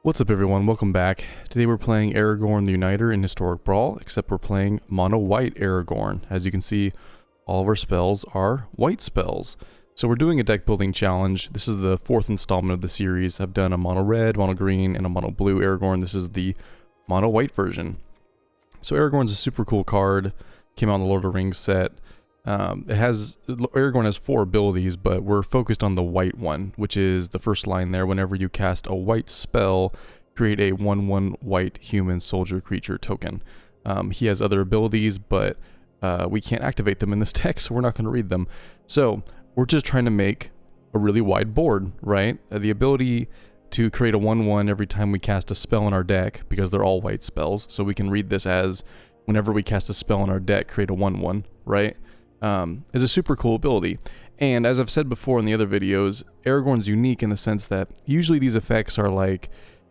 What's up everyone, welcome back. Today we're playing Aragorn the Uniter in Historic Brawl, except we're playing mono white Aragorn. As you can see, all of our spells are white spells. So we're doing a deck building challenge. This is the fourth installment of the series. I've done a mono red, mono green, and a mono blue Aragorn. This is the mono white version. So Aragorn's a super cool card. Came out in the Lord of the Rings set. Aragorn has 4 abilities, but we're focused on the white one, which is the first line there. Whenever you cast a white spell, create a 1/1 white human soldier creature token. He has other abilities, but we can't activate them in this deck, so we're not going to read them. So we're just trying to make a really wide board, right? The ability to create a 1/1 every time we cast a spell in our deck, because they're all white spells, so we can read this as whenever we cast a spell in our deck, create a 1/1, right? Is a super cool ability. And as I've said before in the other videos, Aragorn's unique in the sense that usually these effects are like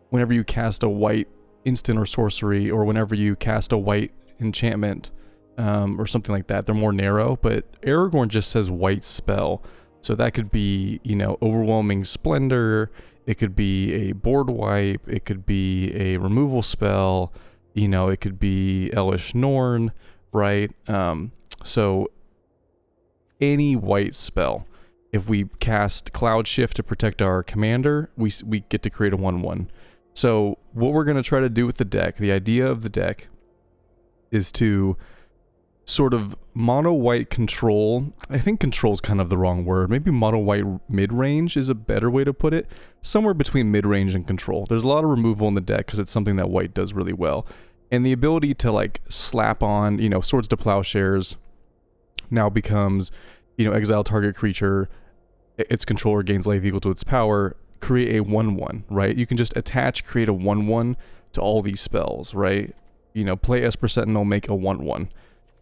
whenever you cast a white instant or sorcery, or whenever you cast a white enchantment, or something like that. They're more narrow, but Aragorn just says white spell. So that could be, you know, Overwhelming Splendor, it could be a board wipe, it could be a removal spell, you know, it could be Elish Norn, right? So any white spell. If we cast Cloud Shift to protect our commander, we get to create a 1/1. So what we're going to try to do with the deck, the idea of the deck, is to sort of mono white control. I think control is kind of the wrong word. Maybe mono white mid-range is a better way to put it. Somewhere between mid-range and control. There's a lot of removal in the deck because it's something that white does really well. And the ability to like slap on, you know, Swords to Plowshares now becomes, you know, exile target creature, its controller gains life equal to its power, create a 1/1, right? You can just attach, create a 1/1 to all these spells, right? You know, play Esper Sentinel, make a 1/1.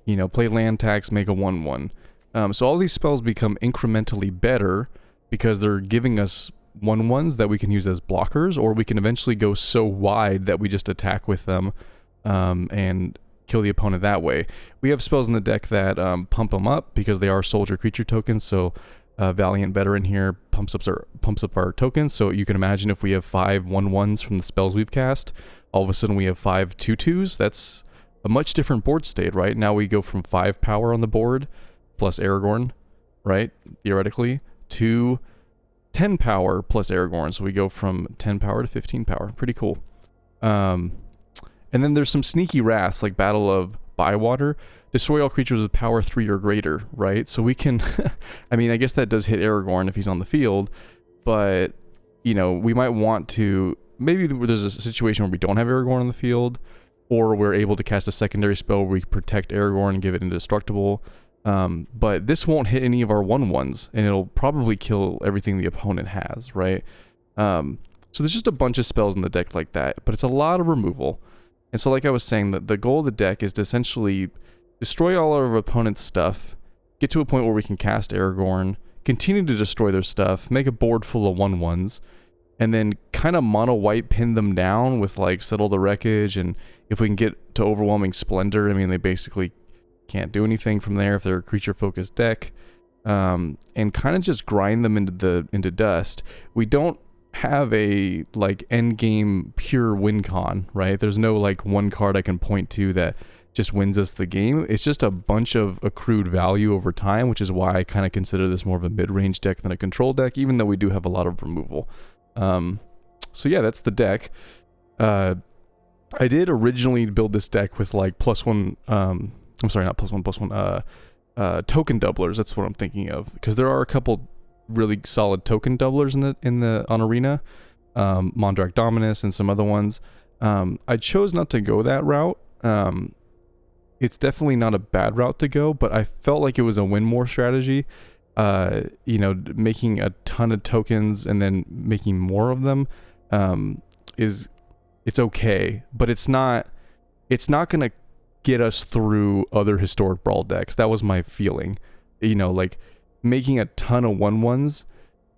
You know, play Land Tax, make a 1/1. So all these spells become incrementally better because they're giving us 1/1s that we can use as blockers, or we can eventually go so wide that we just attack with them, and kill the opponent that way. We have spells in the deck that pump them up because they are soldier creature tokens, so Valiant Veteran here pumps up our tokens. So you can imagine if we have 5 1/1s from the spells we've cast, all of a sudden we have 5 2/2s. That's a much different board state, right? Now we go from 5 power on the board, plus Aragorn, right, theoretically, to 10 power plus Aragorn. So we go from 10 power to 15 power. Pretty cool. And then there's some sneaky wraths like Battle of Bywater. Destroy all creatures with power 3 or greater, right? So we can, I mean, I guess that does hit Aragorn if he's on the field, but, you know, we might want to, maybe there's a situation where we don't have Aragorn on the field, or we're able to cast a secondary spell where we protect Aragorn and give it indestructible. But this won't hit any of our 1/1s, and it'll probably kill everything the opponent has, right? So there's just a bunch of spells in the deck like that, but it's a lot of removal. And so like I was saying, the goal of the deck is to essentially destroy all our opponent's stuff, get to a point where we can cast Aragorn, continue to destroy their stuff, make a board full of 1/1s, and then kind of mono white pin them down with like Settle the Wreckage. And if we can get to Overwhelming Splendor, I mean, they basically can't do anything from there if they're a creature focused deck, and kind of just grind them into dust. We don't have a like end game pure win con, right? There's no like one card I can point to that just wins us the game. It's just a bunch of accrued value over time, which is why I kind of consider this more of a mid-range deck than a control deck, even though we do have a lot of removal. So yeah, that's the deck. I did originally build this deck with like +1, I'm sorry, not +1, +1, token doublers. That's what I'm thinking of, because there are a couple really solid token doublers on Arena, Mondrak Dominus and some other ones. I chose not to go that route. It's definitely not a bad route to go, but I felt like it was a win more strategy. You know, making a ton of tokens and then making more of them, it's okay, but it's not gonna get us through other Historic Brawl decks. That was my feeling. You know, like making a ton of 1/1s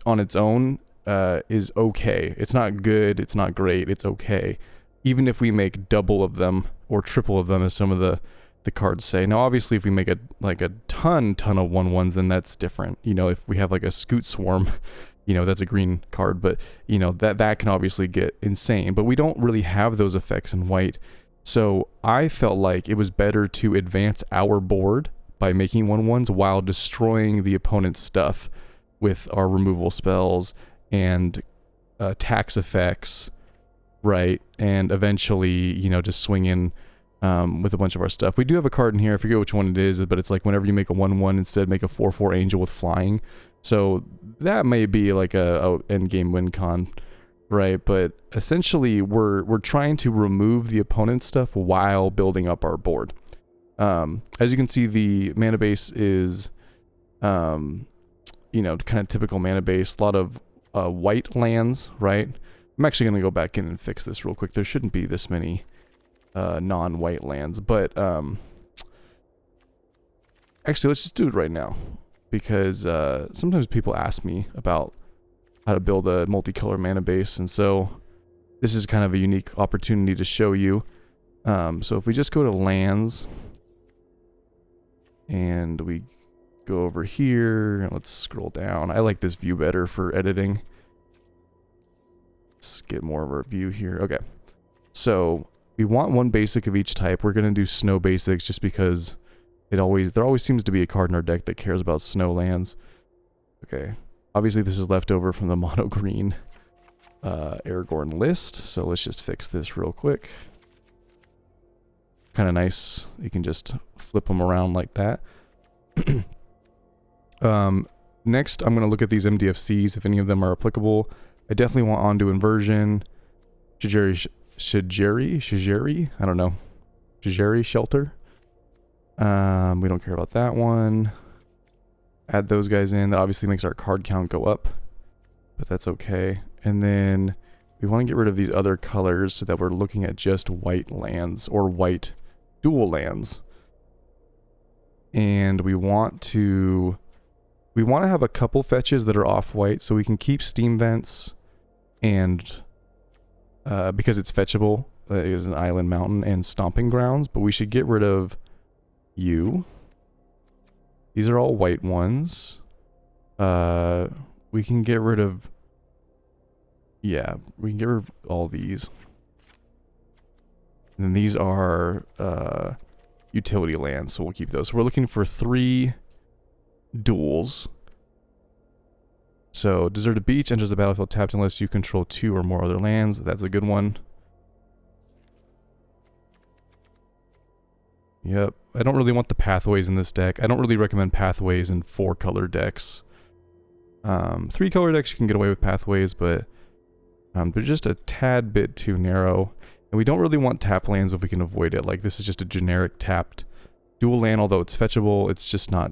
on its own is okay. It's not good, it's not great, it's okay. Even if we make double of them or triple of them, as some of the cards say. Now obviously if we make a ton of 1/1s, then that's different. You know, if we have like a Scoot Swarm you know, that's a green card, but you know, that can obviously get insane, but we don't really have those effects in white. So I felt like it was better to advance our board by making 1/1s while destroying the opponent's stuff with our removal spells and tax effects, right? And eventually, you know, just swing in with a bunch of our stuff. We do have a card in here, I forget which one it is, but it's like whenever you make a 1/1, instead make a 4/4 angel with flying. So that may be like a end game win con, right? But essentially, we're trying to remove the opponent's stuff while building up our board. As you can see, the mana base is, you know, kind of typical mana base. A lot of white lands, right? I'm actually going to go back in and fix this real quick. There shouldn't be this many non-white lands, but actually, let's just do it right now, because sometimes people ask me about how to build a multicolor mana base, and so this is kind of a unique opportunity to show you. So if we just go to lands and we go over here, and let's scroll down. I like this view better for editing. Let's get more of our view here. Okay, so we want one basic of each type. We're gonna do snow basics just because there always seems to be a card in our deck that cares about snow lands. Okay, obviously this is left over from the mono green Aragorn list, so let's just fix this real quick. Kind of nice. You can just flip them around like that. Next, I'm going to look at these MDFCs, if any of them are applicable. I definitely want Ondu Inversion, Shigeri, I don't know. Shigeri Shelter. We don't care about that one. Add those guys in. That obviously makes our card count go up, but that's okay. And then we want to get rid of these other colors so that we're looking at just white lands or white dual lands. And we want to have a couple fetches that are off-white so we can keep Steam Vents, and because it's fetchable, it is an Island Mountain and Stomping Grounds, but we should get rid of you. These are all white ones. We can get rid of, yeah, we can get rid of all these. And then these are utility lands, so we'll keep those. So we're looking for 3 duels. So Deserted Beach enters the battlefield tapped unless you control 2 or more other lands. That's a good one. Yep. I don't really want the pathways in this deck. I don't really recommend pathways in 4-color decks. 3-color decks you can get away with pathways, but they're just a tad bit too narrow. And we don't really want tap lands if we can avoid it. Like, this is just a generic tapped dual land, although it's fetchable, it's just not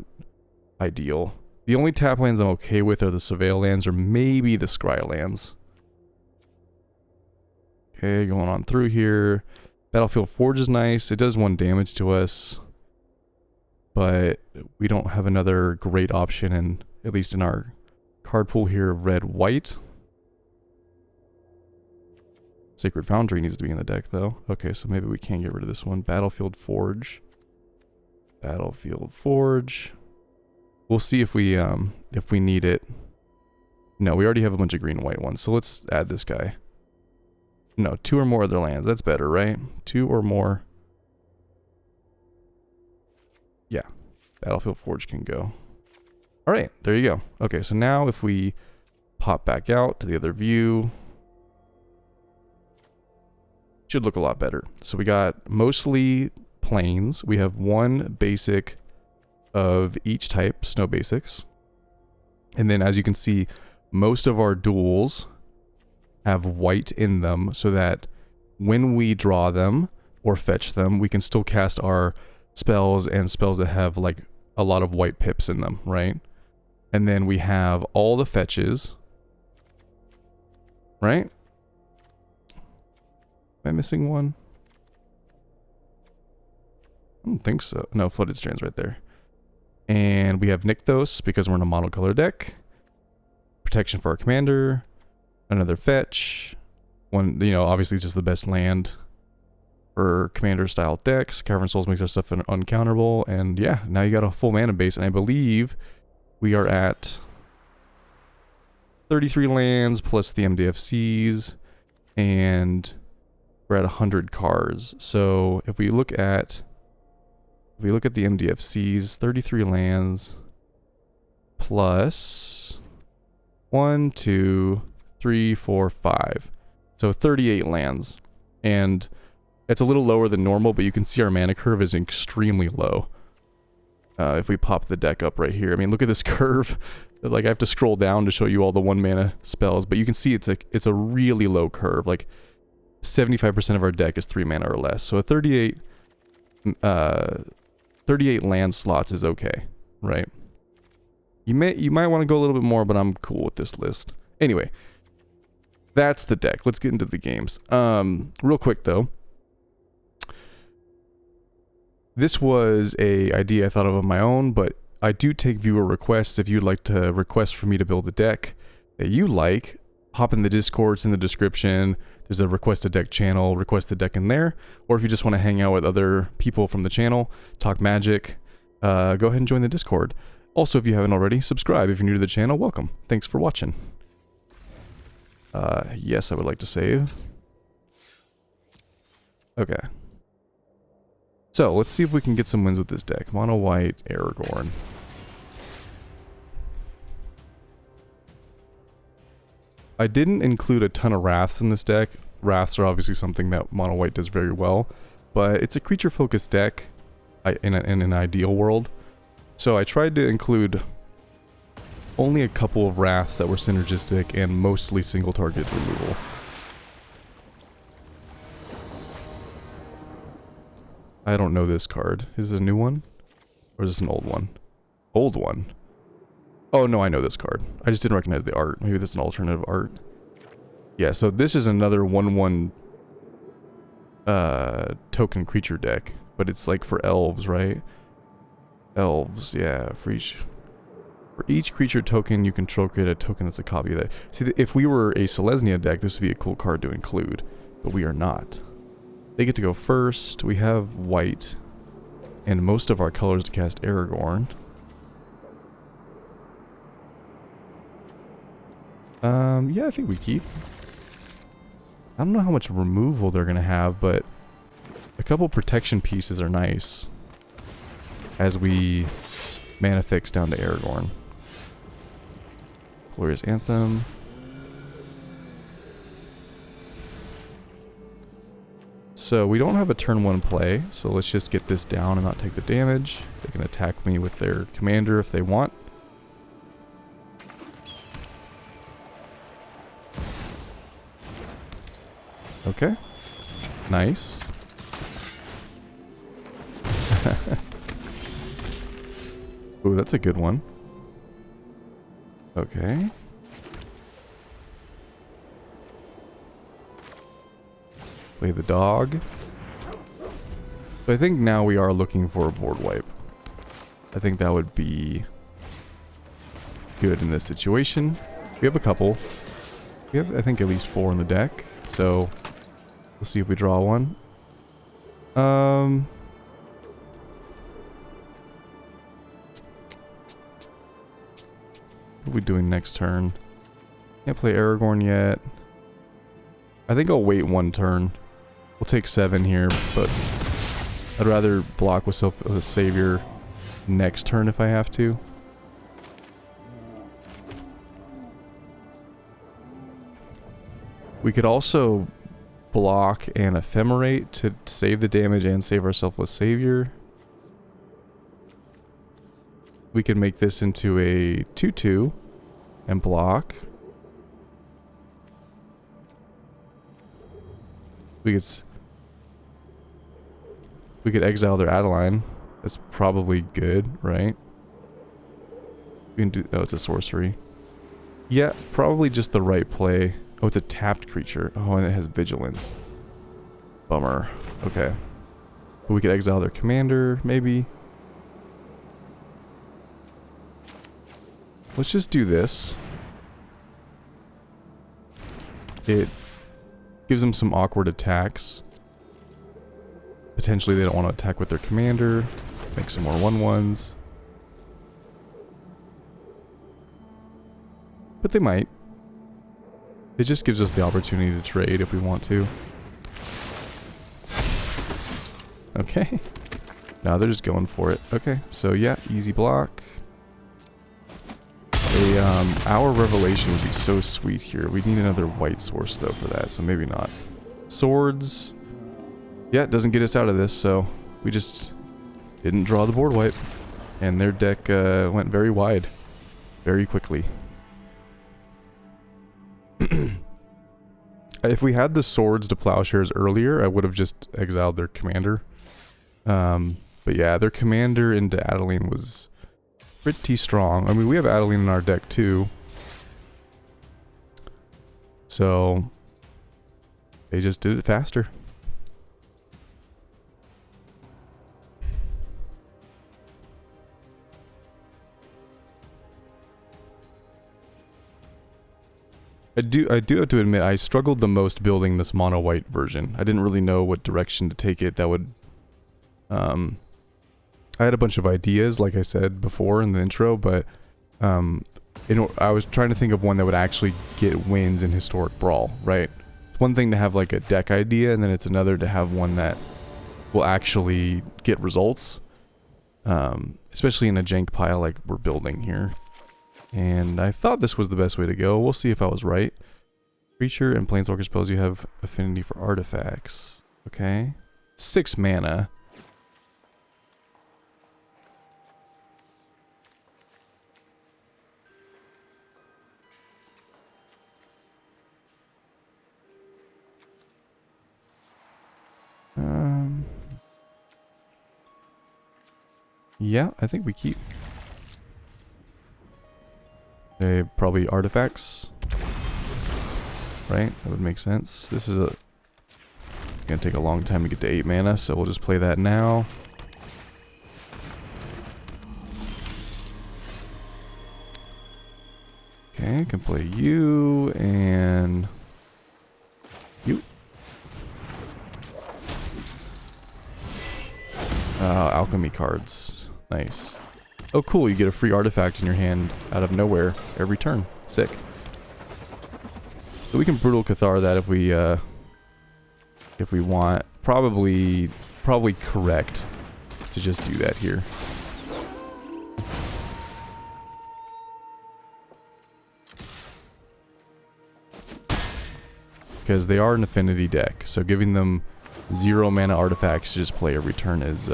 ideal. The only tap lands I'm okay with are the Surveil lands or maybe the Scry lands. Okay, going on through here. Battlefield Forge is nice. It does 1 damage to us, but we don't have another great option, in, at least in our card pool here, of red-white. Sacred Foundry needs to be in the deck, though. Okay, so maybe we can get rid of this one. Battlefield Forge. Battlefield Forge. We'll see if we need it. No, we already have a bunch of green and white ones, so let's add this guy. No, 2 or more other lands. That's better, right? 2 or more. Yeah. Battlefield Forge can go. Alright, there you go. Okay, so now if we pop back out to the other view, should look a lot better. So we got mostly plains. We have 1 basic of each type, snow basics. And then as you can see, most of our duels have white in them so that when we draw them or fetch them, we can still cast our spells and spells that have like a lot of white pips in them, right? And then we have all the fetches, right? Am I missing one? I don't think so. No, Flooded Strands right there. And we have Nykthos because we're in a monocolor deck. Protection for our commander. Another fetch. One, you know, obviously it's just the best land for commander style decks. Cavern Souls makes our stuff uncounterable. And yeah, now you got a full mana base. And I believe we are at 33 lands plus the MDFCs, and we're at 100 cards. So if we look at the MDFCs, 33 lands plus 1, 2, 3, 4, 5. So 38 lands. And it's a little lower than normal, but you can see our mana curve is extremely low. If we pop the deck up right here. I mean, look at this curve. Like, I have to scroll down to show you all the 1 mana spells, but you can see it's a really low curve. Like, 75% of our deck is 3 mana or less. So a 38 land slots is okay, right? You might want to go a little bit more, but I'm cool with this list. Anyway, that's the deck. Let's get into the games. Real quick though. This was a idea I thought of on my own, but I do take viewer requests. If you'd like to request for me to build a deck that you like, hop in the Discord, it's in the description. There's a request a deck channel, request the deck in there. Or if you just want to hang out with other people from the channel, talk magic, go ahead and join the Discord. Also, if you haven't already, subscribe. If you're new to the channel, welcome. Thanks for watching. Yes, I would like to save. Okay. So, let's see if we can get some wins with this deck. Mono white, Aragorn. I didn't include a ton of Wraths in this deck. Wraths are obviously something that mono white does very well, but it's a creature-focused deck in an ideal world. So I tried to include only a couple of Wraths that were synergistic and mostly single-target removal. I don't know this card. Is this a new one? Or is this an old one? Old one. Oh, no, I know this card. I just didn't recognize the art. Maybe that's an alternative art. Yeah, so this is another 1/1 token creature deck. But it's like for elves, right? Elves, yeah. For each creature token you control, create a token that's a copy of that. See, if we were a Selesnya deck, this would be a cool card to include. But we are not. They get to go first. We have white. And most of our colors to cast Aragorn. Yeah, I think we keep. I don't know how much removal they're going to have, but a couple protection pieces are nice as we mana fix down to Aragorn. Glorious Anthem. So we don't have a turn 1 play, so let's just get this down and not take the damage. They can attack me with their commander if they want. Okay. Nice. Ooh, that's a good one. Okay. Play the dog. So I think now we are looking for a board wipe. I think that would be good in this situation. We have a couple. We have, I think, at least 4 in the deck. So we'll see if we draw one. What are we doing next turn? Can't play Aragorn yet. I think I'll wait 1 turn. We'll take 7 here, but I'd rather block with a Savior next turn if I have to. We could also block and Ephemerate to save the damage and save ourselves with Savior. We could make this into a 2/2 and block. We could exile their Adeline. That's probably good, right? We can do. Oh, it's a sorcery. Yeah, probably just the right play. Oh, it's a tapped creature. Oh, and it has vigilance. Bummer. Okay. But we could exile their commander, maybe. Let's just do this. It gives them some awkward attacks. Potentially they don't want to attack with their commander. Make some more 1/1s. But they might. It just gives us the opportunity to trade if we want to. Okay. Now they're just going for it. Okay, so yeah, easy block. Our revelation would be so sweet here. We need another white source though for that, so maybe not. Swords. Yeah, it doesn't get us out of this, so we just didn't draw the board wipe. And their deck went very wide. Very quickly. If we had the swords to plowshares earlier, I would have just exiled their commander. But yeah, their commander into Adeline was pretty strong. I mean, we have Adeline in our deck too. So they just did it faster. I do have to admit, I struggled the most building this mono white version. I didn't really know what direction to take it that would I had a bunch of ideas, like I said before in the intro, but I was trying to think of one that would actually get wins in Historic Brawl, right? It's one thing to have like a deck idea, and then it's another to have one that will actually get results, especially in a jank pile like we're building here. And I thought this was the best way to go. We'll see if I was right. Creature and Planeswalker spells, you have affinity for artifacts. Okay. 6 mana. Yeah, I think we keep. Probably artifacts. Right? That would make sense. This is gonna take a long time to get to 8 mana, so we'll just play that now. Okay, I can play you and you. Alchemy cards. Nice. Oh cool, you get a free artifact in your hand out of nowhere every turn. Sick. So we can Brutal Cathar that if we want. Probably correct to just do that here. Because they are an affinity deck, so giving them 0 mana artifacts to just play every turn is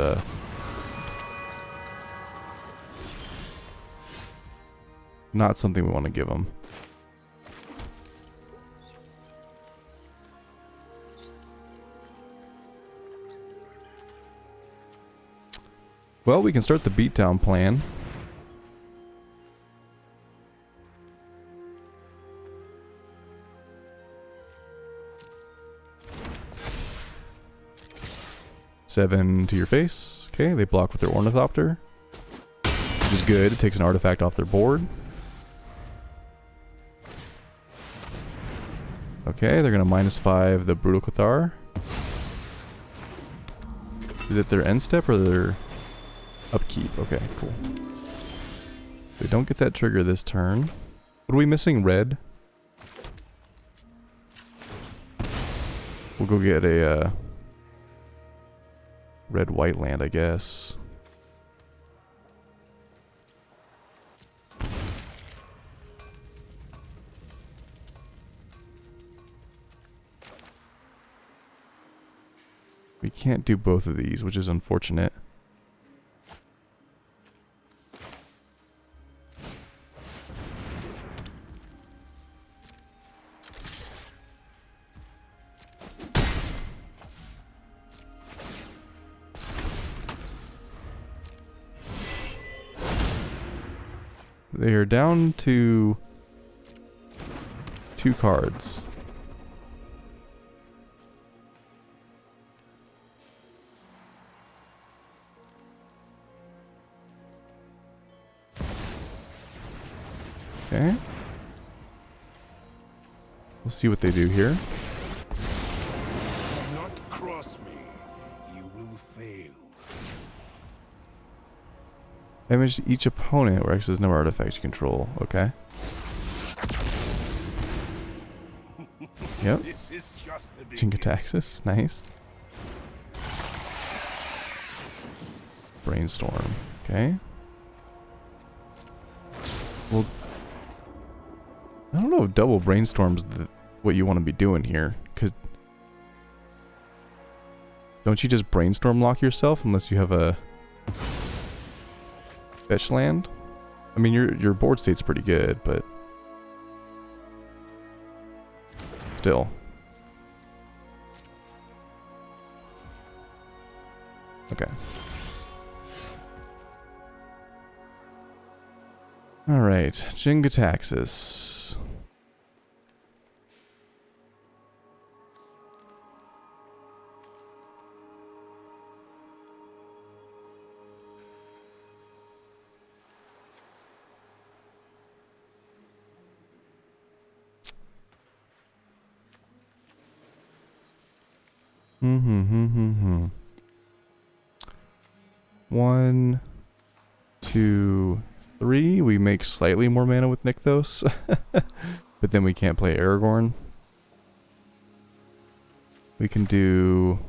not something we want to give them. Well, we can start the beatdown plan. Seven to your face. Okay, they block with their Ornithopter, which is good. It takes an artifact off their board. Okay, they're gonna -5 the Brutal Cathar. Is it their end step or their upkeep? Okay, cool. They don't get that trigger this turn. What are we missing? Red? We'll go get a red-white land, I guess. We can't do both of these, which is unfortunate. They are down to 2 cards. Okay. We'll see what they do here. Do not cross me. You will fail. Damage each opponent or X's number of artifacts you control. Okay. Yep. This is just the Chingotaxis. Nice. Brainstorm. Okay. Well, I don't know if double brainstorm's what you want to be doing here, because don't you just brainstorm lock yourself unless you have a fetch land? I mean, your board state's pretty good, but still. Okay. All right, Chingotaxis. One, two, three. We make slightly more mana with Nykthos, but then we can't play Aragorn. We can do.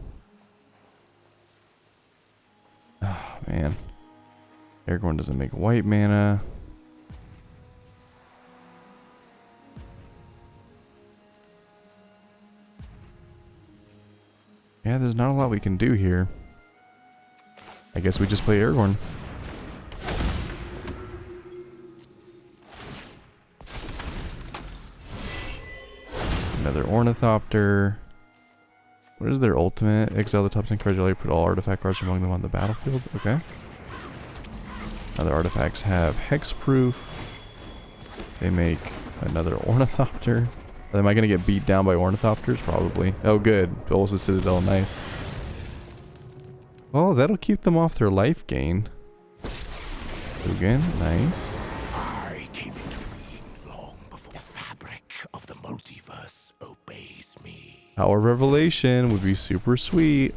Oh man, Aragorn doesn't make white mana. Yeah, there's not a lot we can do here. I guess we just play Aragorn. Another Ornithopter. What is their ultimate? Exile the top 10 cards of your library, put all artifact cards among them on the battlefield. Okay. Other artifacts have hexproof. They make another Ornithopter. Am I going to get beat down by Ornithopters? Probably. Oh, good. Bolas' Citadel. Nice. Oh, that'll keep them off their life gain. Again, nice. I came into being long before the fabric of the multiverse obeys me. Power Revelation would be super sweet.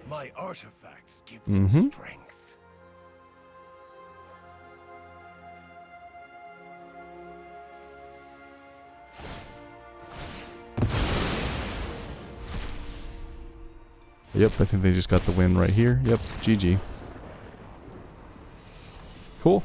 My artifacts give me strength. Yep, I think they just got the win right here. Yep, GG. Cool.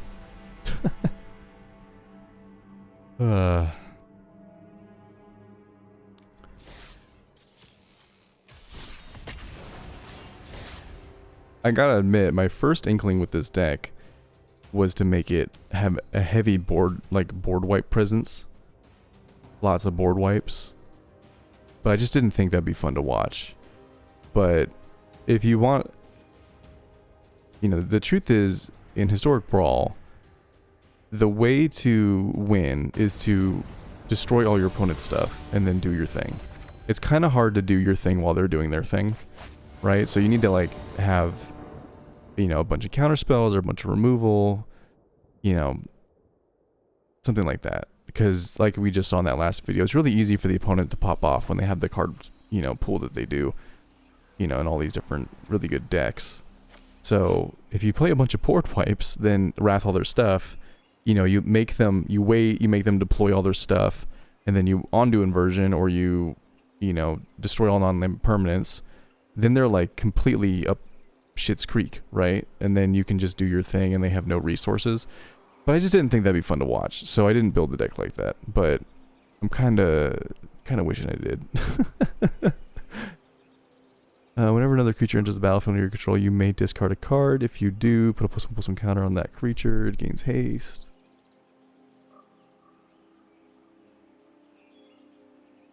I gotta admit, my first inkling with this deck was to make it have a heavy board wipe presence. Lots of board wipes. But I just didn't think that'd be fun to watch. But if you want, you know, the truth is, in Historic Brawl, the way to win is to destroy all your opponent's stuff and then do your thing. It's kind of hard to do your thing while they're doing their thing, right? So you need to like have, you know, a bunch of counter spells or a bunch of removal, you know, something like that. Because like we just saw in that last video, it's really easy for the opponent to pop off when they have the card, you know, pool that they do. You know, in all these different really good decks. So if you play a bunch of board wipes, then wrath all their stuff. You know, you make them, you make them deploy all their stuff, and then you undo inversion, or you know, destroy all non-land permanents. Then they're like completely up shit's creek, right? And then you can just do your thing, and they have no resources. But I just didn't think that'd be fun to watch, so I didn't build the deck like that. But I'm kind of wishing I did. Whenever another creature enters the battlefield under your control, you may discard a card. If you do, put a +1/+1 counter on that creature. It gains haste.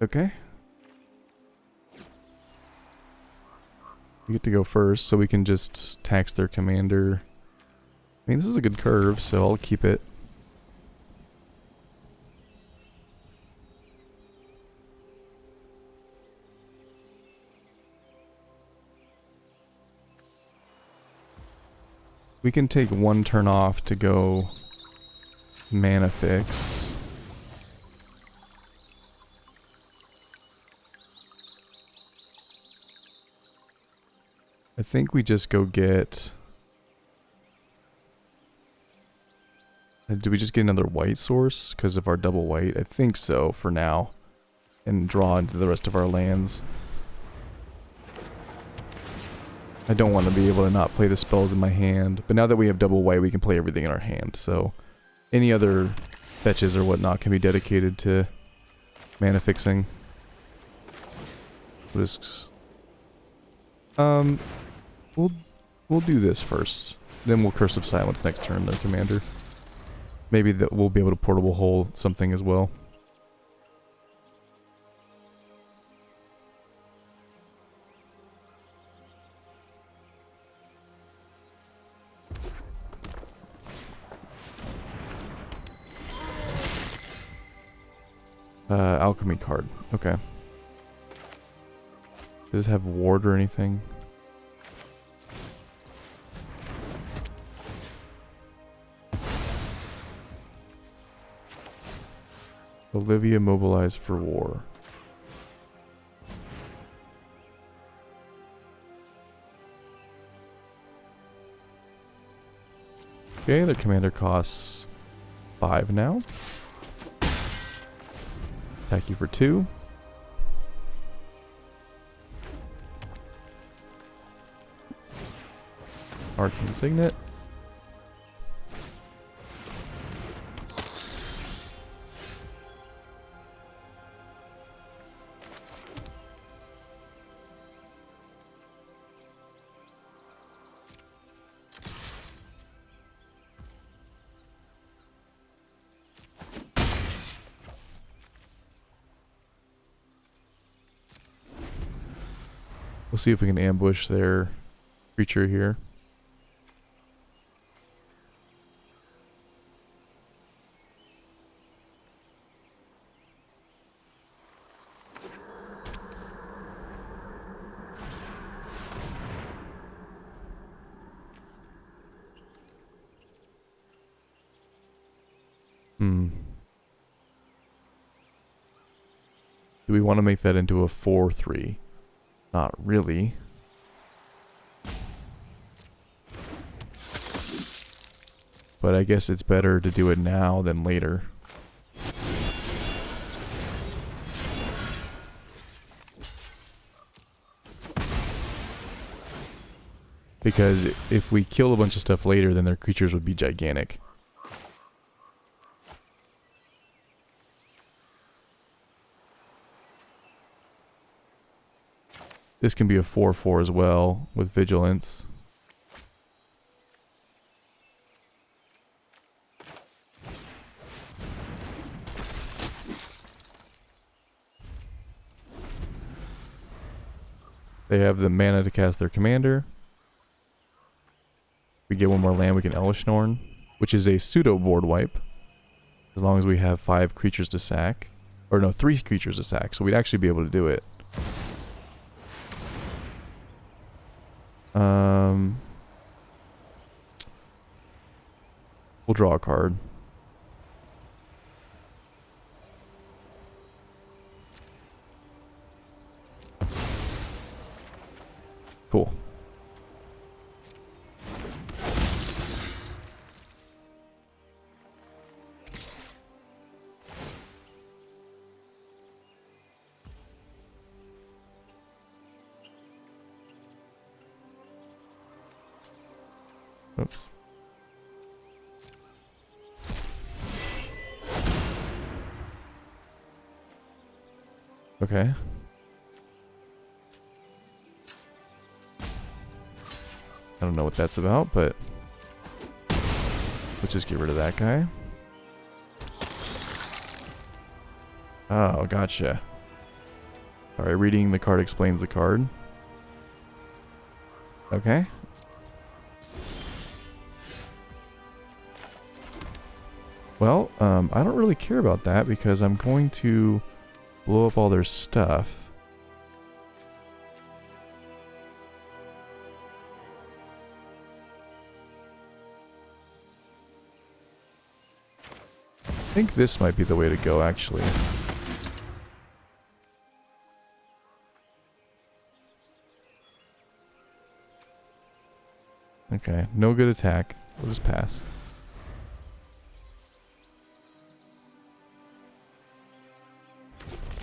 Okay. We get to go first, so we can just tax their commander. I mean, this is a good curve, so I'll keep it. We can take one turn off to go mana fix. I think we just go get... Do we just get another white source because of our double white? I think so for now. And draw into the rest of our lands. I don't want to be able to not play the spells in my hand. But now that we have double white, we can play everything in our hand. So any other fetches or whatnot can be dedicated to mana fixing. We'll do this first. Then we'll Curse of Silence next turn, their commander. Maybe that we'll be able to Portable Hole something as well. Alchemy card. Okay. Does it have ward or anything? Olivia mobilized for war. Okay, the commander costs 5 now. Attack you for 2. Arcane Signet. We'll see if we can ambush their creature here. Do we want to make that into a 4/3? Not really. But I guess it's better to do it now than later. Because if we kill a bunch of stuff later, then their creatures would be gigantic. This can be a 4/4 as well, with Vigilance. They have the mana to cast their commander. We get one more land, we can Elishnorn, which is a pseudo board wipe. As long as we have 5 creatures to sack. Or no, 3 creatures to sack, so we'd actually be able to do it. We'll draw a card. Cool. Oops. Okay. I don't know what that's about, but let's just get rid of that guy. Oh, gotcha. Alright, reading the card explains the card. Okay. Well, I don't really care about that because I'm going to blow up all their stuff. I think this might be the way to go, actually. Okay, no good attack. We'll just pass.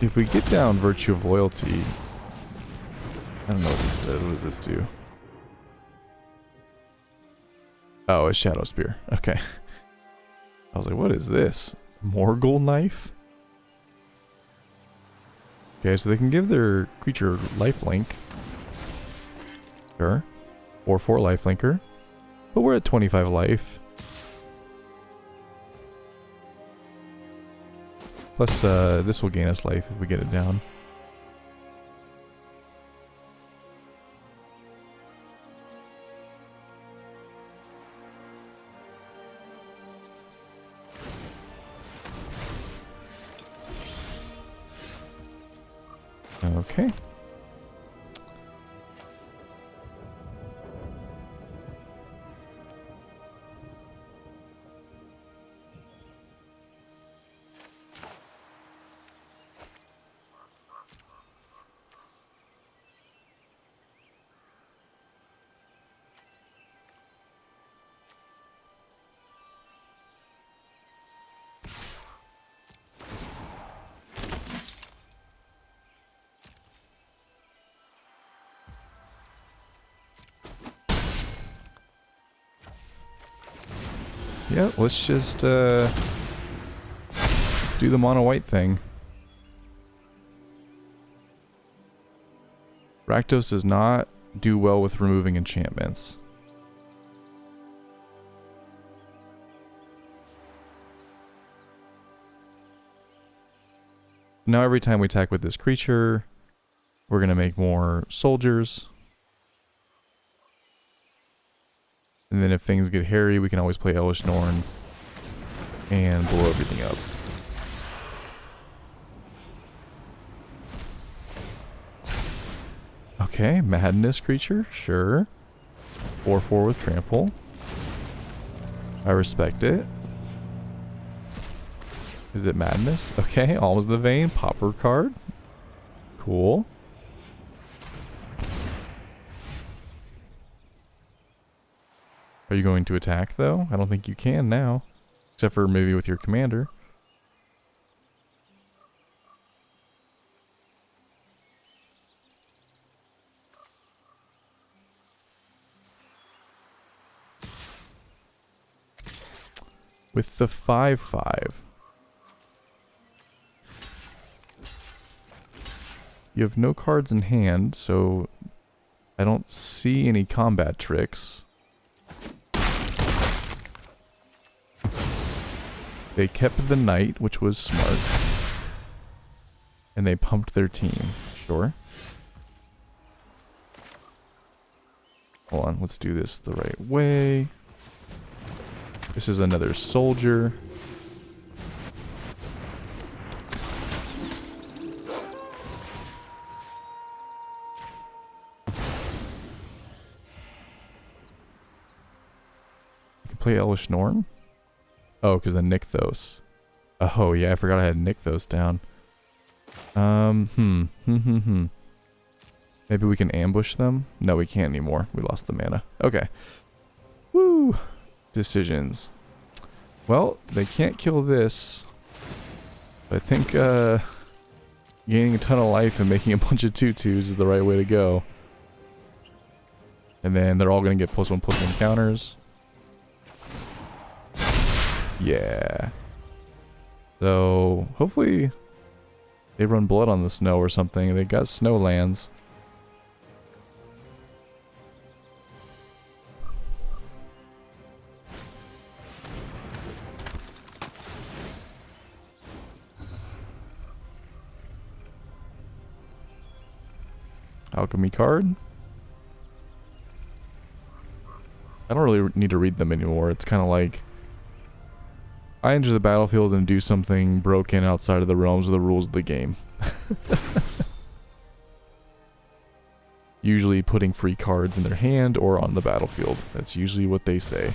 If we get down Virtue of Loyalty... I don't know what this does. What does this do? Oh, a Shadow Spear. Okay. I was like, what is this? Morgul Knife? Okay, so they can give their creature lifelink. Sure. Or 4 lifelinker. But we're at 25 life. Plus, this will gain us life if we get it down. Okay. Yeah, let's just let's do the mono white thing. Rakdos does not do well with removing enchantments. Now every time we attack with this creature, we're gonna make more soldiers. And then if things get hairy, we can always play Elesh Norn and blow everything up. Okay, Madness creature, sure. 4/4 with trample. I respect it. Is it Madness? Okay, Alms of the Vein, Pauper card. Cool. Are you going to attack, though? I don't think you can now. Except for maybe with your commander. With the 5/5. You have no cards in hand, so I don't see any combat tricks. They kept the knight, which was smart. And they pumped their team. Sure. Hold on, let's do this the right way. This is another soldier. You can play Elesh Norn. Oh, because of Nykthos. Oh, yeah, I forgot I had Nykthos down. Maybe we can ambush them? No, we can't anymore. We lost the mana. Okay. Woo! Decisions. Well, they can't kill this. I think, gaining a ton of life and making a bunch of 2/2s is the right way to go. And then they're all going to get +1/+1 counters. Yeah. So, hopefully they run blood on the snow or something. They got snow lands. Alchemy card. I don't really need to read them anymore. It's kind of like I enter the battlefield and do something broken outside of the realms of the rules of the game. Usually putting free cards in their hand or on the battlefield. That's usually what they say.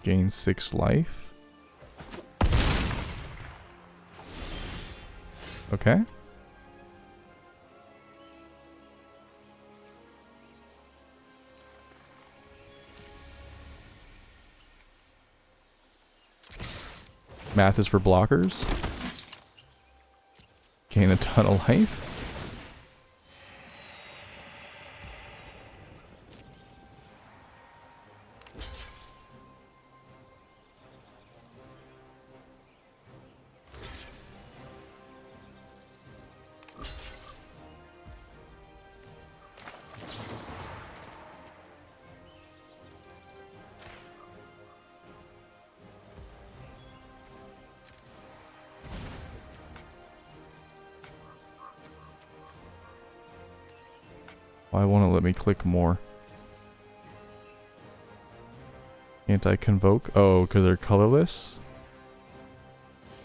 Gain 6 life. Okay. Math is for blockers. Gain a ton of life. Why won't it let me click more? Can't I convoke? Oh, because they're colorless?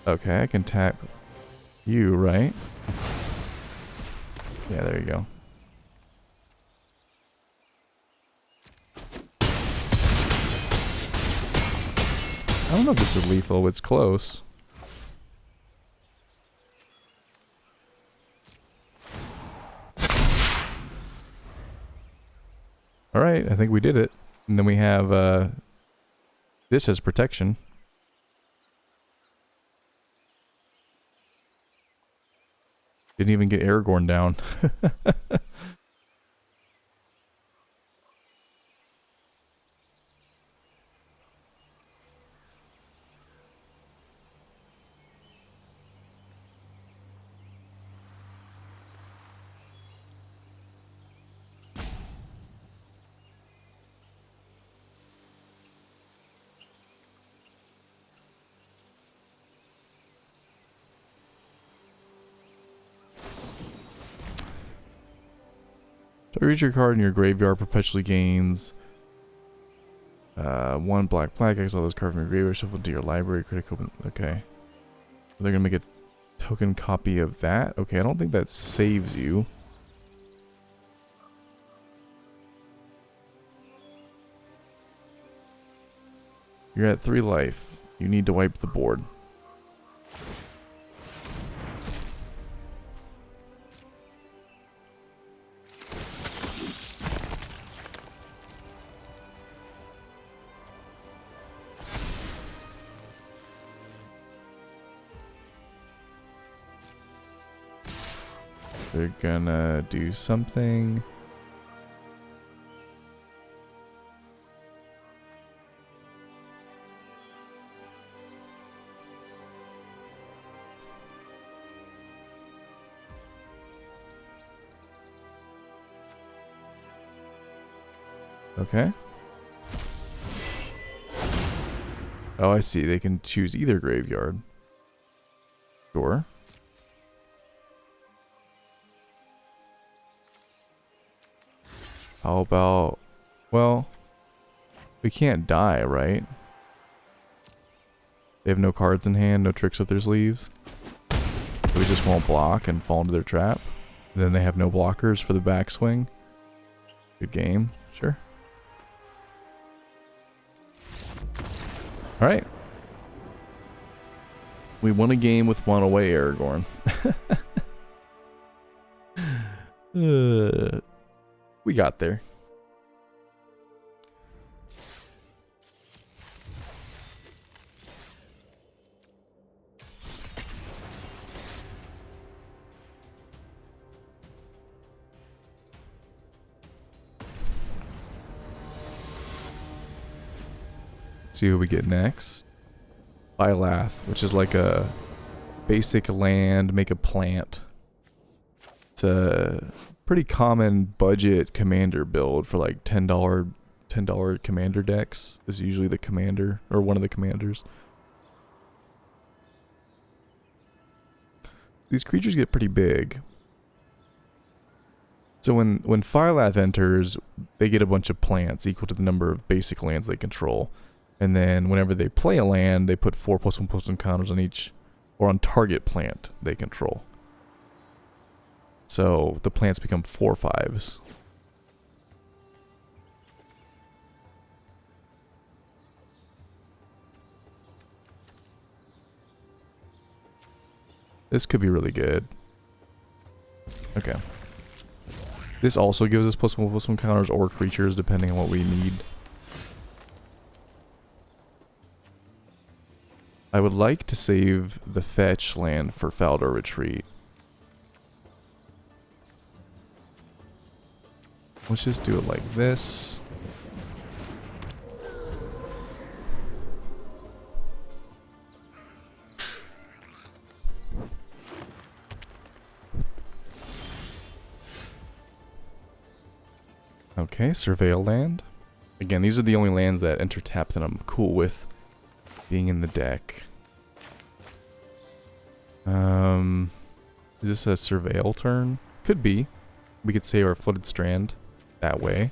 Okay, I can tap you, right? Yeah, there you go. I don't know if this is lethal, it's close. Alright, I think we did it. And then we have, this as protection. Didn't even get Aragorn down. So reach your card in your graveyard perpetually gains 1 black. Exile those cards from your graveyard, shuffle into your library, critical. Okay. They're gonna make a token copy of that. Okay, I don't think that saves you. You're at 3 life. You need to wipe the board. They're gonna do something. Okay. Oh, I see. They can choose either graveyard. Sure. How about... Well, we can't die, right? They have no cards in hand, no tricks up their sleeves. We just won't block and fall into their trap. And then they have no blockers for the backswing. Good game. Sure. Alright. We won a game with 1 away, Aragorn. We got there. See who we get next. Byleth, which is like a basic land, make a plant. It's a pretty common budget commander build for like $10 commander decks. This is usually the commander or one of the commanders. These creatures get pretty big. So when Byleth enters, they get a bunch of plants equal to the number of basic lands they control. And then whenever they play a land, they put 4+1/+1 counters on each, or on target plant they control. So the plants become 4/5s. This could be really good. Okay. This also gives us +1/+1 counters or creatures depending on what we need. I would like to save the fetch land for Faldor Retreat. Let's just do it like this. Okay, Surveil land. Again, these are the only lands that enter tap that I'm cool with being in the deck. Is this a Surveil turn? Could be. We could save our Flooded Strand that way.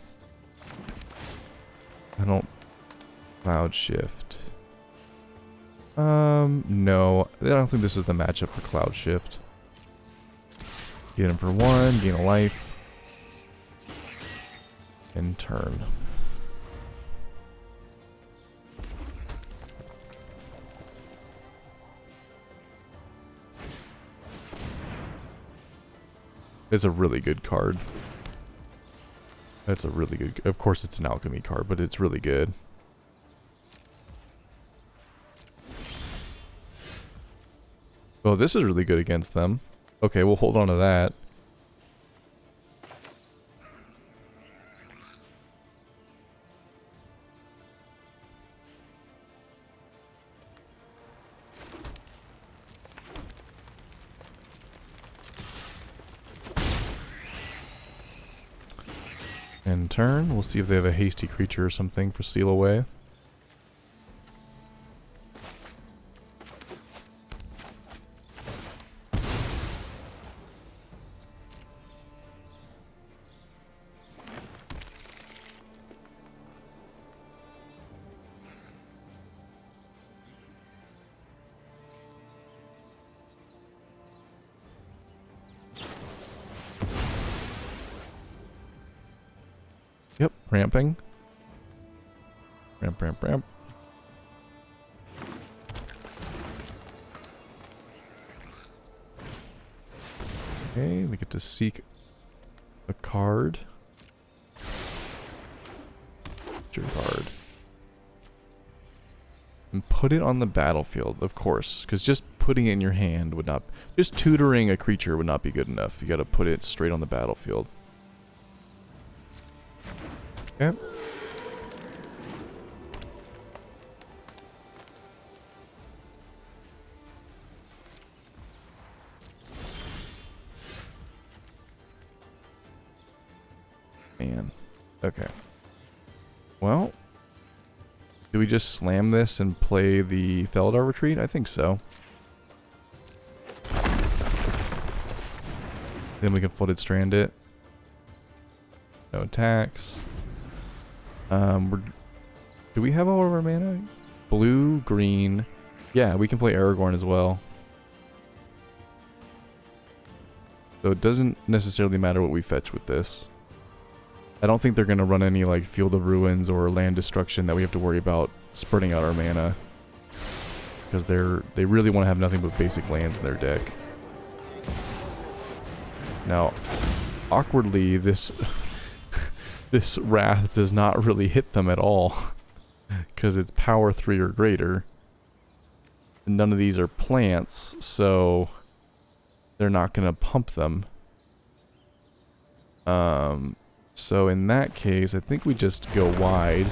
I don't... Cloud Shift. No. I don't think this is the matchup for Cloud Shift. Get him for 1, gain a life. And turn. It's a really good card. That's a really good... Of course it's an alchemy card, but it's really good. Oh, this is really good against them. Okay, we'll hold on to that. End turn. We'll see if they have a hasty creature or something for seal away. Yep, ramping. Ramp, ramp, ramp. Okay, we get to seek a card. Your card. And put it on the battlefield, of course. Because just putting it in your hand would not... Just tutoring a creature would not be good enough. You gotta put it straight on the battlefield. Okay. Man. Okay. Well, do we just slam this and play the Faldor Retreat? I think so. Then we can Flooded Strand it. No attacks. Do we have all of our mana? Blue, green. Yeah, we can play Aragorn as well. So it doesn't necessarily matter what we fetch with this. I don't think they're going to run any like Field of Ruins or land destruction that we have to worry about spreading out our mana. Because they really want to have nothing but basic lands in their deck. Now, awkwardly, this Wrath does not really hit them at all. Because it's power 3 or greater. And none of these are plants, so they're not going to pump them. So in that case, I think we just go wide.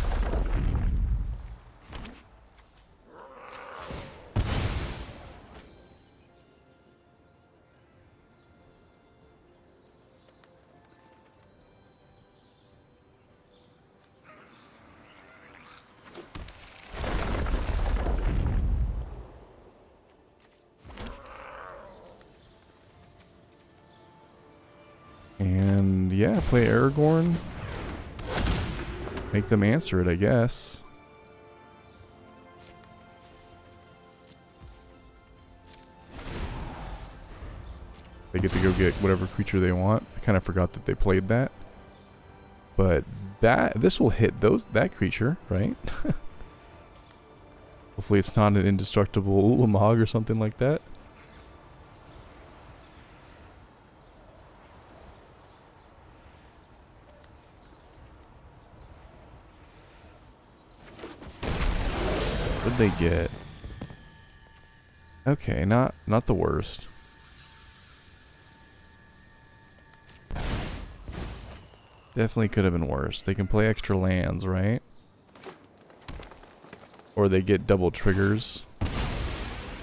And yeah, play Aragorn. Make them answer it, I guess. They get to go get whatever creature they want. I kind of forgot that they played that. But this will hit that creature, right? Hopefully it's not an indestructible Ulamog or something like that. What'd they get? Okay, not the worst. Definitely could have been worse. They can play extra lands, right? Or they get double triggers.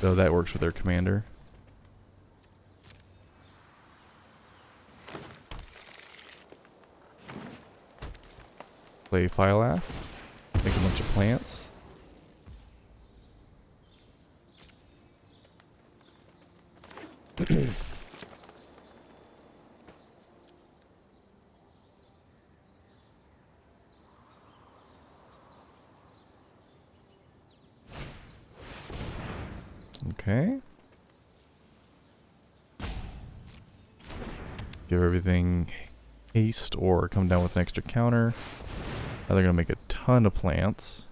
So that works with their commander. Play Phylath. Make a bunch of plants. Okay. Give everything haste or come down with an extra counter. Now they're going to make a ton of plants.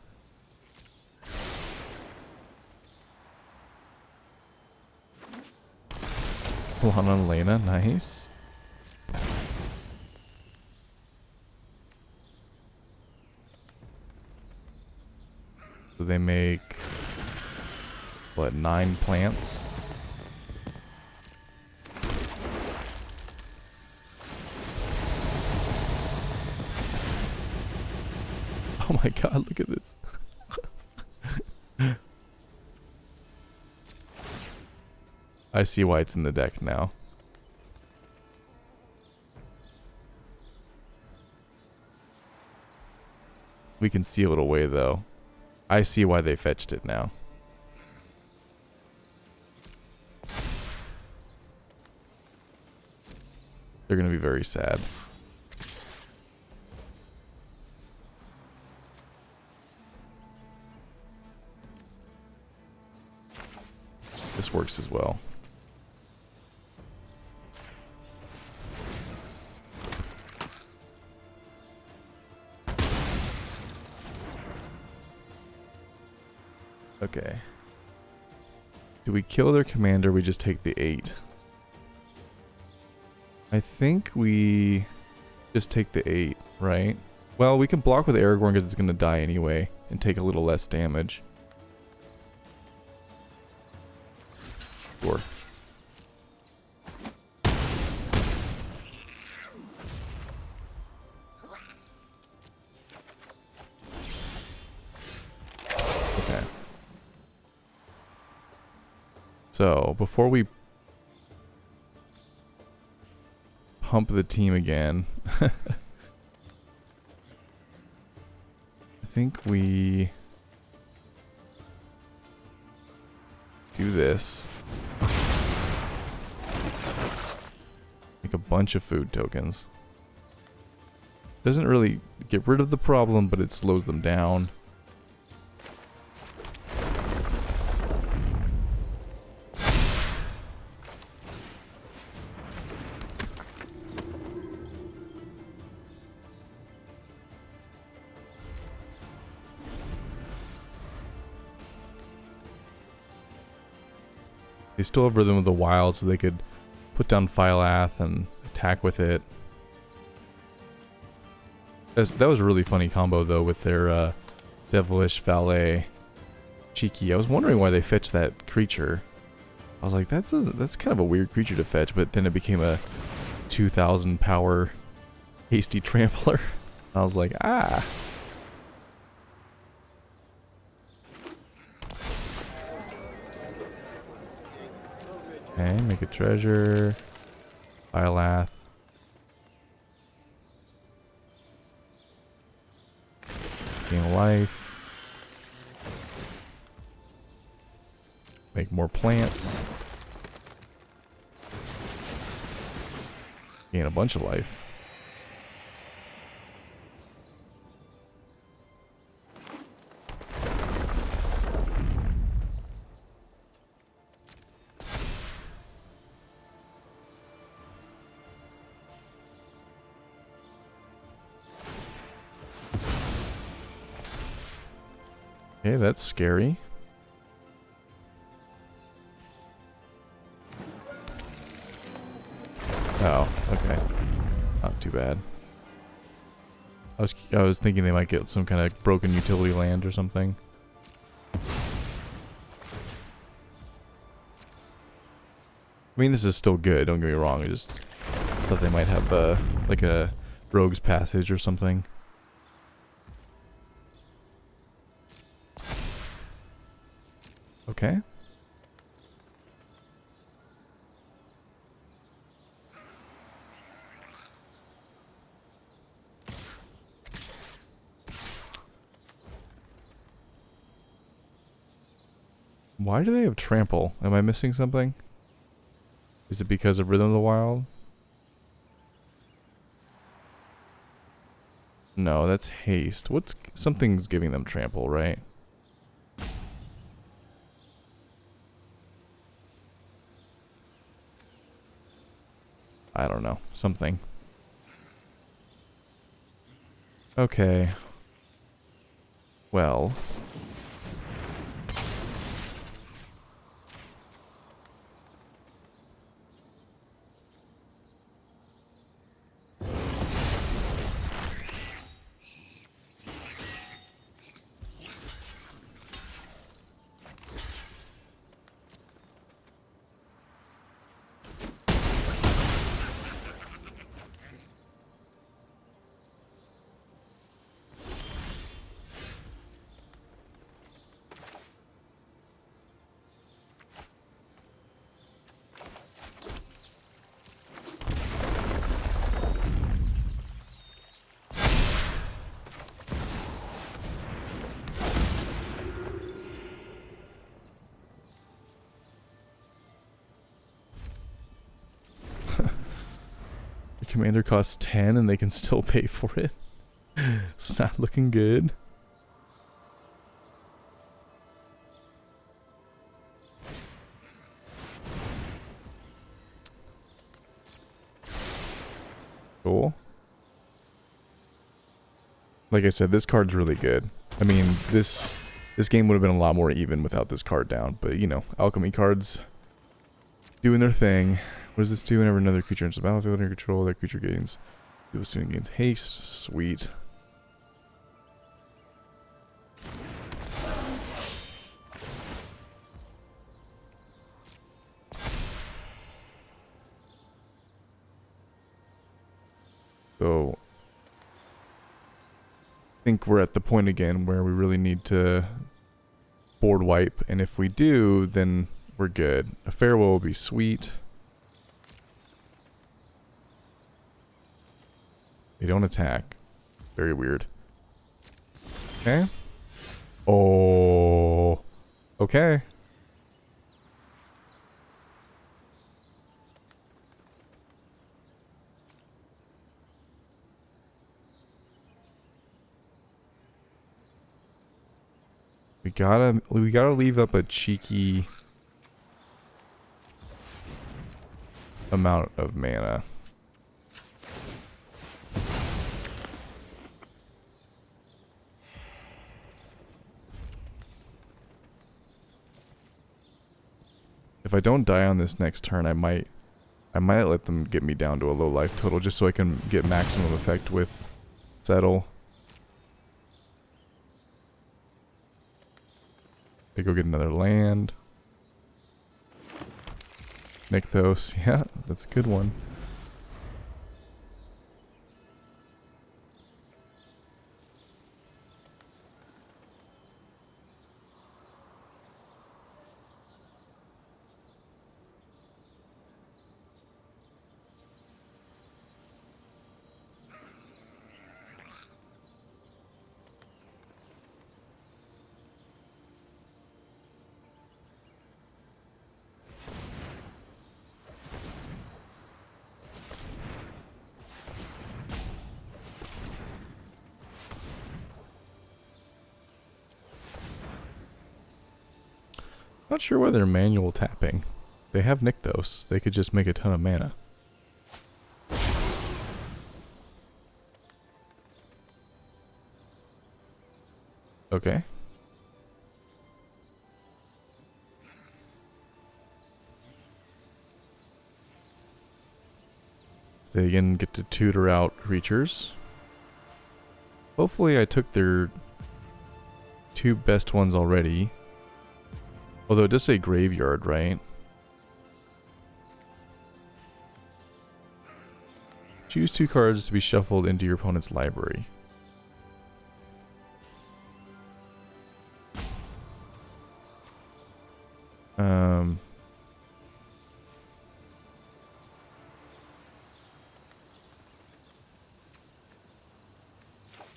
Lana and Lena, nice. So they make, what, 9 plants? Oh my god, look at this. I see why it's in the deck now. We can seal it away though. I see why they fetched it now. They're gonna be very sad. This works as well. Okay. Do we kill their commander? We just take the 8. I think we just take the 8, right? Well, we can block with Aragorn because it's going to die anyway and take a little less damage. Sure. Okay. So, before we pump the team again, I think we do this. Make a bunch of food tokens. Doesn't really get rid of the problem, but it slows them down. They still have Rhythm of the Wild, so they could put down Phylath and attack with it. That was a really funny combo, though, with their Devilish Valet Cheeky. I was wondering why they fetched that creature. I was like, that's kind of a weird creature to fetch, but then it became a 2,000 power Hasty Trampler. I was like, ah. Okay, make a treasure. Phylath. Gain life. Make more plants. Gain a bunch of life. Okay, that's scary. Oh, okay. Not too bad. I was thinking they might get some kind of broken utility land or something. I mean, this is still good, don't get me wrong. I just thought they might have like a rogue's passage or something. Okay. Why do they have trample? Am I missing something? Is it because of Rhythm of the Wild? No, that's haste. Something's giving them trample, right? I don't know. Something. Okay. Well. The commander costs 10 and they can still pay for it. It's not looking good. Cool. Like I said, this card's really good. I mean, this game would have been a lot more even without this card down, but you know, alchemy cards doing their thing. What does this do? Whenever another creature enters the battlefield under control, that creature gains student gains haste. Sweet. So I think we're at the point again where we really need to board wipe, and if we do, then we're good. A farewell will be sweet. They don't attack. Very weird. Okay. Oh. Okay. We gotta leave up a cheeky amount of mana. If I don't die on this next turn, I might let them get me down to a low life total just so I can get maximum effect with cedh. They go get another land. Nykthos, yeah, that's a good one. Not sure why they're manual tapping. They have Nykthos. They could just make a ton of mana. Okay. They can get to tutor out creatures. Hopefully I took their two best ones already. Although it does say graveyard, right? Choose 2 cards to be shuffled into your opponent's library.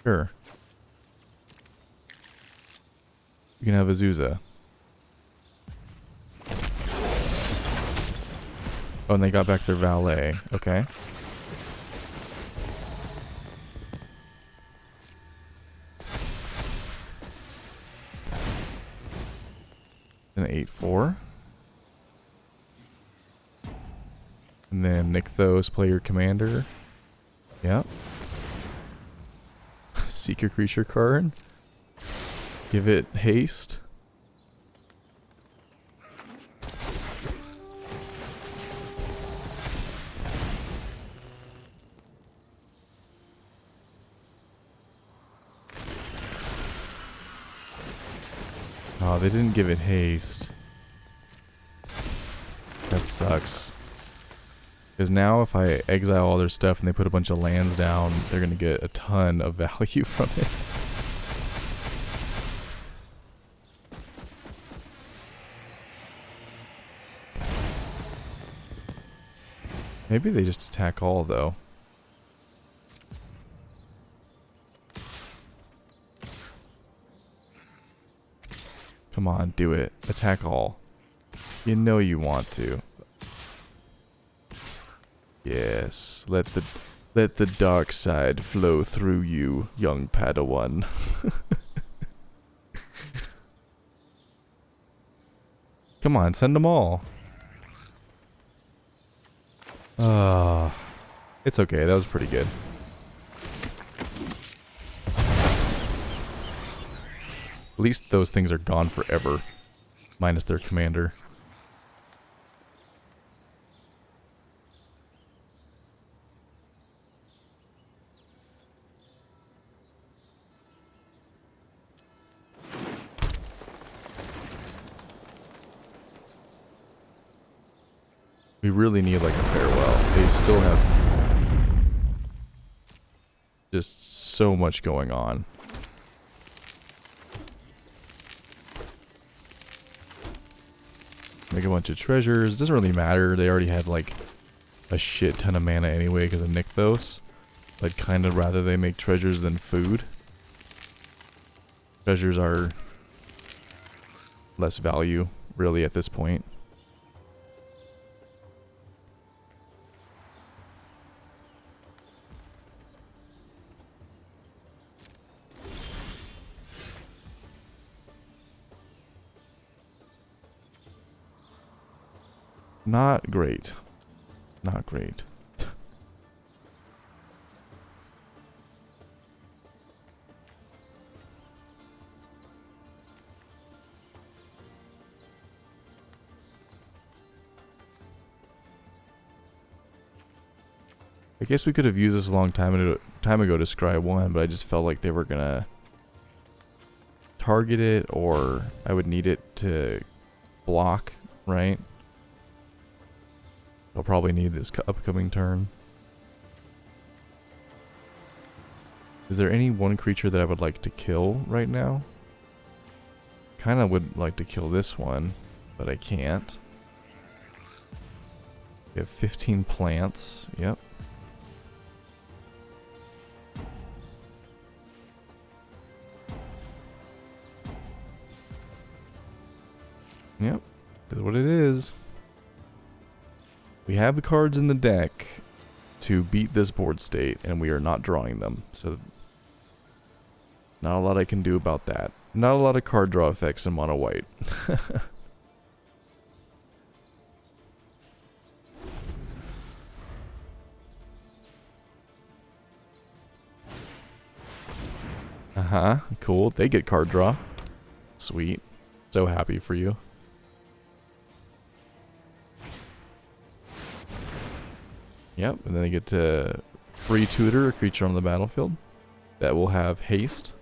Sure. You can have Azusa. Oh, and they got back their valet. Okay. An 8/4. And then Nykthos, play your commander. Yep. Seek your creature card. Give it haste. Oh, they didn't give it haste. That sucks. Because now if I exile all their stuff and they put a bunch of lands down, they're going to get a ton of value from it. Maybe they just attack all, though. Come on, do it. Attack all. You know you want to. Yes, let the dark side flow through you, young Padawan. Come on, send them all. It's okay, that was pretty good. At least those things are gone forever. Minus their commander. We really need like a farewell. They still have just so much going on. Make a bunch of treasures. Doesn't really matter. They already had like a shit ton of mana anyway because of Nykthos. I'd kind of rather they make treasures than food. Treasures are less value really at this point. Not great. Not great. I guess we could have used this a long time ago to scry 1, but I just felt like they were gonna target it, or I would need it to block, right? I'll probably need this upcoming turn. Is there any one creature that I would like to kill right now? Kinda would like to kill this one, but I can't. We have 15 plants, yep. Yep, is what it is. We have the cards in the deck to beat this board state, and we are not drawing them. So, not a lot I can do about that. Not a lot of card draw effects in mono white. Uh-huh, cool. They get card draw. Sweet. So happy for you. Yep, and then they get to free tutor a creature on the battlefield that will have haste.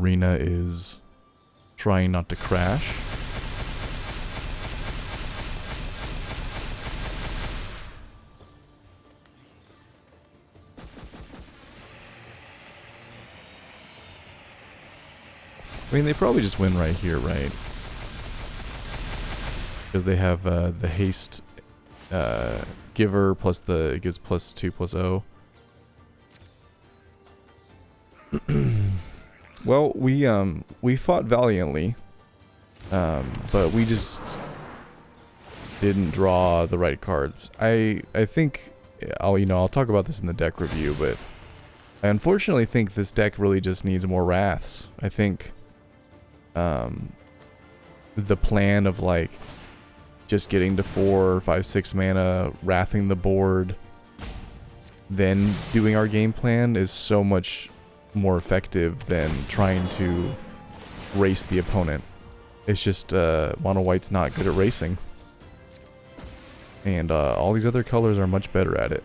arena is trying not to crash. I mean, they probably just win right here, right? Because they have the haste giver plus it gives +2/+0. Well, we fought valiantly, but we just didn't draw the right cards. I think I'll talk about this in the deck review, but I unfortunately think this deck really just needs more wraths. I think the plan of like just getting to 4, 5, 6 mana, wrathing the board, then doing our game plan is so much more effective than trying to race the opponent. It's just mono white's not good at racing, and all these other colors are much better at it.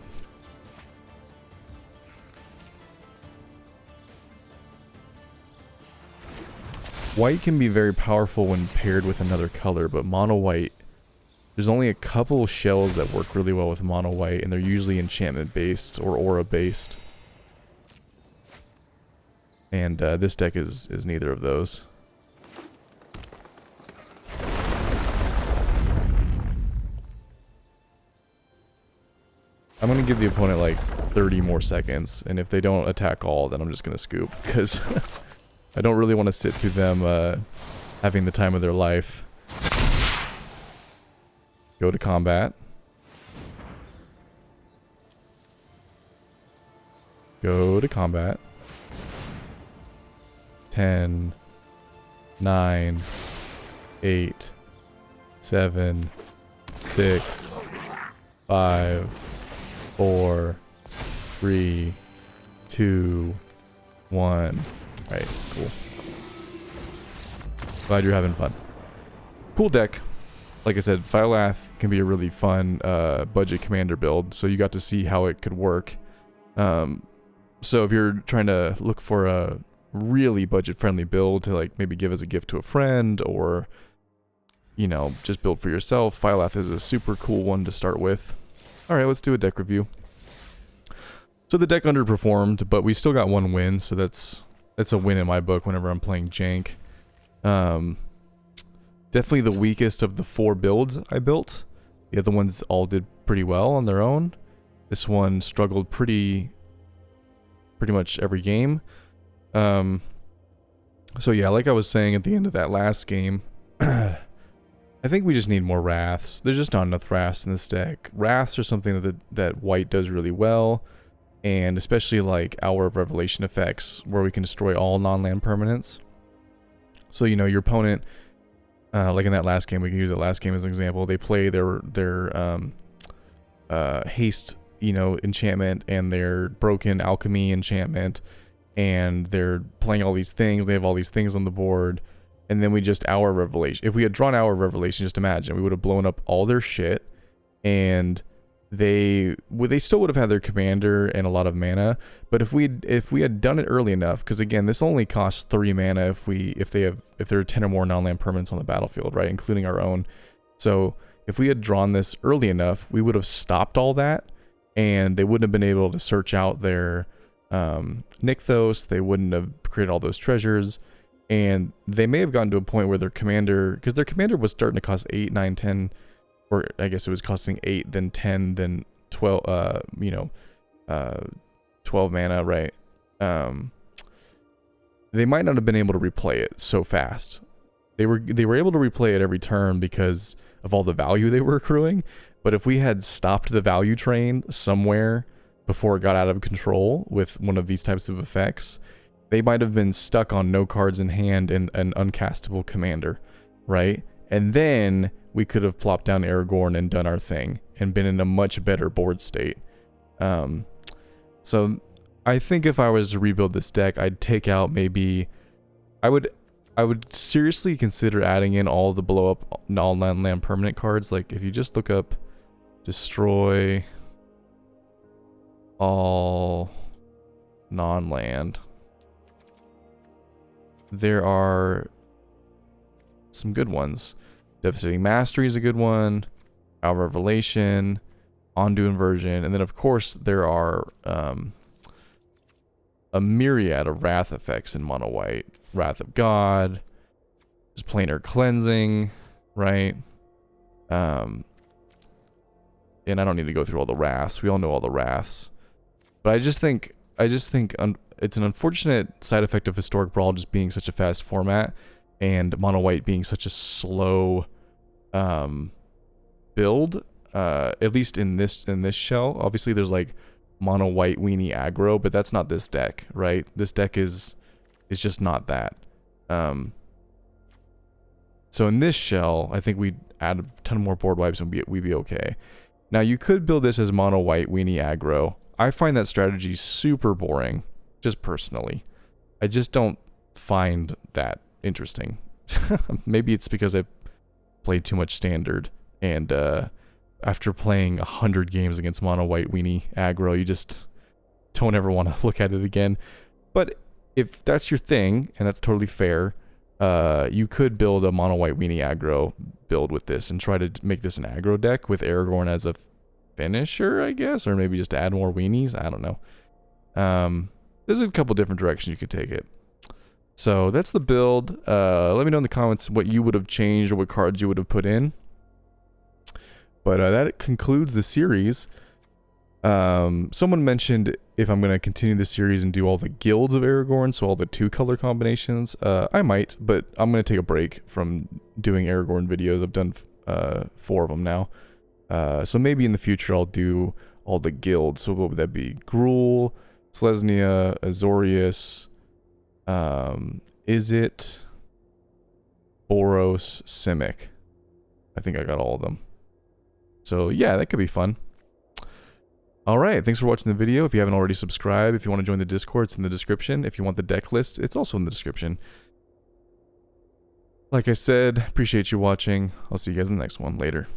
White can be very powerful when paired with another color, but mono white, there's only a couple shells that work really well with mono white, and they're usually enchantment based or aura based. And this deck is neither of those. I'm going to give the opponent like 30 more seconds, and if they don't attack all, then I'm just going to scoop, because I don't really want to sit through them having the time of their life. Go to combat. Go to combat. 10, 9, 8, 7, 6, 5, 4, 3, 2, 1. Alright, cool. Glad you're having fun. Cool deck. Like I said, Phylath can be a really fun budget commander build, so you got to see how it could work. So if you're trying to look for a really budget-friendly build to like maybe give as a gift to a friend, or just build for yourself, Phylath is a super cool one to start with. Alright, let's do a deck review. So the deck underperformed, but we still got one win, so that's a win in my book whenever I'm playing jank. Definitely the weakest of the 4 builds I built. The other ones all did pretty well on their own. This one struggled pretty much every game. So yeah, like I was saying at the end of that last game, I think we just need more wraths. There's just not enough wraths in this deck. Wraths are something that white does really well, and especially like Hour of Revelation effects, where we can destroy all non-land permanents. So your opponent, like in that last game, we can use that last game as an example. They play their haste, enchantment, and their broken alchemy enchantment, and they're playing all these things. They have all these things on the board, and then we just Hour of Revelation. If we had drawn Hour of Revelation, just imagine, we would have blown up all their shit, and they still would have had their commander and a lot of mana. But if we had done it early enough, because again, this only costs 3 mana if there are 10 or more non-land permanents on the battlefield, right, including our own. So if we had drawn this early enough, we would have stopped all that, and they wouldn't have been able to search out their Nykthos. They wouldn't have created all those treasures, and they may have gotten to a point where their commander, because their commander was starting to cost 8, 9, 10, or I guess it was costing 8, then 10, then 12, 12 mana, right? They might not have been able to replay it so fast. They were able to replay it every turn because of all the value they were accruing, but if we had stopped the value train somewhere before it got out of control with one of these types of effects, they might have been stuck on no cards in hand and an uncastable commander, right? And then we could have plopped down Aragorn and done our thing and been in a much better board state. So I think if I was to rebuild this deck, I'd take out maybe... I would seriously consider adding in all the blow up non-land permanent cards. Like if you just look up destroy all non-land. there are some good ones. Devastating Mastery is a good one. Hour of Revelation, Ondu Inversion, and then of course there are a myriad of wrath effects in mono white. Wrath of God, there's Planar Cleansing, right? And I don't need to go through all the wraths. We all know all the wraths. But I just think it's an unfortunate side effect of Historic Brawl just being such a fast format and mono white being such a slow build. At least in this shell. Obviously there's like mono white weenie aggro, but that's not this deck, right? This deck is just not that. So in this shell, I think we'd add a ton more board wipes and we'd be okay. Now you could build this as mono white weenie aggro. I find that strategy super boring, just personally. I just don't find that interesting. Maybe it's because I played too much standard, and after playing 100 games against mono white weenie aggro, you just don't ever want to look at it again. But if that's your thing, and that's totally fair, you could build a mono white weenie aggro build with this and try to make this an aggro deck with Aragorn as a finisher, I guess, or maybe just add more weenies. I don't know. There's a couple different directions you could take it. So that's the build. Let me know in the comments what you would have changed or what cards you would have put in. But that concludes the series. Someone mentioned if I'm going to continue the series and do all the guilds of Aragorn, so all the 2-color combinations. I might, but I'm going to take a break from doing Aragorn videos. I've done 4 of them now. So maybe in the future I'll do all the guilds. So what would that be? Gruul, Selesnya, Azorius, Izzet, Boros, Simic. I think I got all of them. So yeah, that could be fun. Alright, thanks for watching the video. If you haven't already subscribed, if you want to join the Discord, it's in the description. If you want the deck list, it's also in the description. Like I said, appreciate you watching. I'll see you guys in the next one. Later.